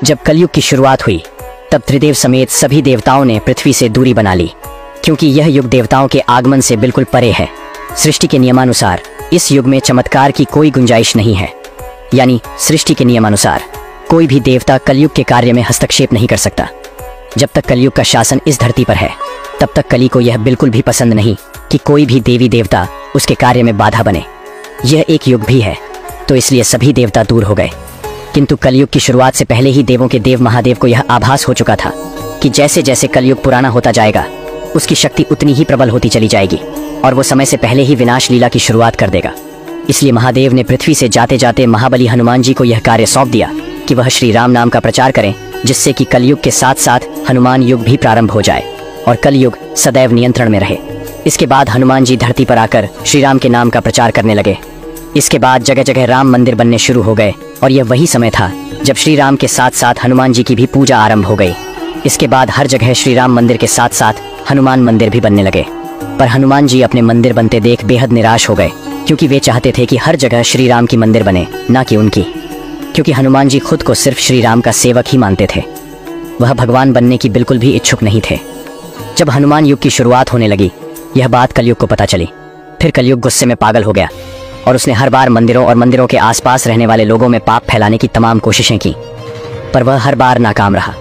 जब कलयुग की शुरुआत हुई तब त्रिदेव समेत सभी देवताओं ने पृथ्वी से दूरी बना ली, क्योंकि यह युग देवताओं के आगमन से बिल्कुल परे है। सृष्टि के नियमानुसार इस युग में चमत्कार की कोई गुंजाइश नहीं है। यानी सृष्टि के नियमानुसार कोई भी देवता कलयुग के कार्य में हस्तक्षेप नहीं कर सकता। जब तक कलयुग का शासन इस धरती पर है तब तक कली को यह बिल्कुल भी पसंद नहीं कि कोई भी देवी देवता उसके कार्य में बाधा बने। यह एक युग भी है, तो इसलिए सभी देवता दूर हो गए। किंतु कलयुग की शुरुआत से पहले ही देवों के देव महादेव को यह आभास हो चुका था कि जैसे जैसे कलयुग पुराना होता जाएगा उसकी शक्ति उतनी ही प्रबल होती चली जाएगी और वो समय से पहले ही विनाश लीला की शुरुआत कर देगा। इसलिए महादेव ने पृथ्वी से जाते जाते महाबली हनुमान जी को यह कार्य सौंप दिया कि वह श्री राम नाम का प्रचार करें, जिससे कि कलयुग के साथ साथ हनुमान युग भी प्रारंभ हो जाए और कलयुग सदैव नियंत्रण में रहे। इसके बाद हनुमान जी धरती पर आकर श्री राम के नाम का प्रचार करने लगे। इसके बाद जगह जगह राम मंदिर बनने शुरू हो गए और यह वही समय था जब श्री राम के साथ साथ हनुमान जी की भी पूजा आरंभ हो गई। इसके बाद हर जगह श्री राम मंदिर के साथ साथ हनुमान मंदिर भी बनने लगे। पर हनुमान जी अपने मंदिर बनते देख बेहद निराश हो गए, क्योंकि वे चाहते थे कि हर जगह श्री राम की मंदिर बने, ना कि उनकी। क्योंकि हनुमान जी खुद को सिर्फ श्री राम का सेवक ही मानते थे, वह भगवान बनने की बिल्कुल भी इच्छुक नहीं थे। जब हनुमान युग की शुरुआत होने लगी यह बात कलयुग को पता चली। फिर कलयुग गुस्से में पागल हो गया और उसने हर बार मंदिरों और मंदिरों के आसपास रहने वाले लोगों में पाप फैलाने की तमाम कोशिशें की, पर वह हर बार नाकाम रहा।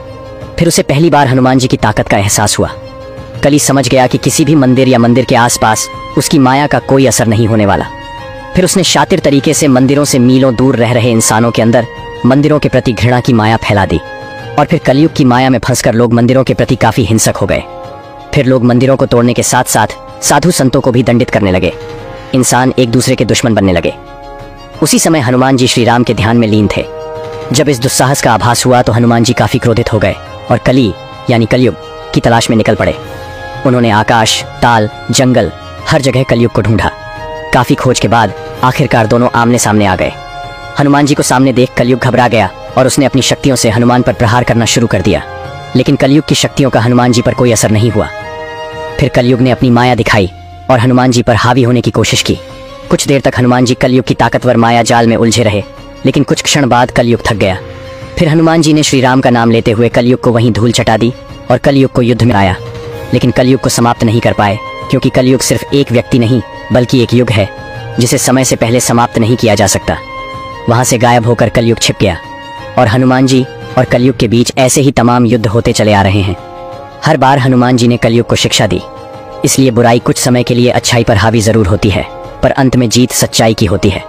फिर उसे पहली बार हनुमान जी की ताकत का एहसास हुआ। कली समझ गया कि किसी भी मंदिर या मंदिर के आसपास उसकी माया का कोई असर नहीं होने वाला। फिर उसने शातिर तरीके से मंदिरों से मीलों दूर रह रहे इंसानों के अंदर मंदिरों के प्रति घृणा की माया फैला दी और फिर कलयुग की माया में फंसकर लोग मंदिरों के प्रति काफी हिंसक हो गए। फिर लोग मंदिरों को तोड़ने के साथ साथ साधु संतों को भी दंडित करने लगे। इंसान एक दूसरे के दुश्मन बनने लगे। उसी समय हनुमान जी श्री राम के ध्यान में लीन थे। जब इस दुस्साहस का आभास हुआ तो हनुमान जी काफी क्रोधित हो गए और कली यानी कलयुग की तलाश में निकल पड़े। उन्होंने आकाश, ताल, जंगल हर जगह कलयुग को ढूंढा। काफी खोज के बाद आखिरकार दोनों आमने सामने आ गए। हनुमान जी को सामने देख कलयुग घबरा गया और उसने अपनी शक्तियों से हनुमान पर प्रहार करना शुरू कर दिया, लेकिन कलयुग की शक्तियों का हनुमान जी पर कोई असर नहीं हुआ। फिर कलयुग ने अपनी माया दिखाई और हनुमान जी पर हावी होने की कोशिश की। कुछ देर तक हनुमान जी कलयुग की ताकतवर माया जाल में उलझे रहे, लेकिन कुछ क्षण बाद कलयुग थक गया। फिर हनुमान जी ने श्री राम का नाम लेते हुए कलयुग को वहीं धूल चटा दी और कलयुग को युद्ध में आया, लेकिन कलयुग को समाप्त नहीं कर पाए, क्योंकि कलयुग सिर्फ एक व्यक्ति नहीं बल्कि एक युग है जिसे समय से पहले समाप्त नहीं किया जा सकता। वहां से गायब होकर कलयुग छिप गया और हनुमान जी और कलयुग के बीच ऐसे ही तमाम युद्ध होते चले आ रहे हैं। हर बार हनुमान जी ने कलयुग को शिक्षा दी। इसलिए बुराई कुछ समय के लिए अच्छाई पर हावी जरूर होती है, पर अंत में जीत सच्चाई की होती है।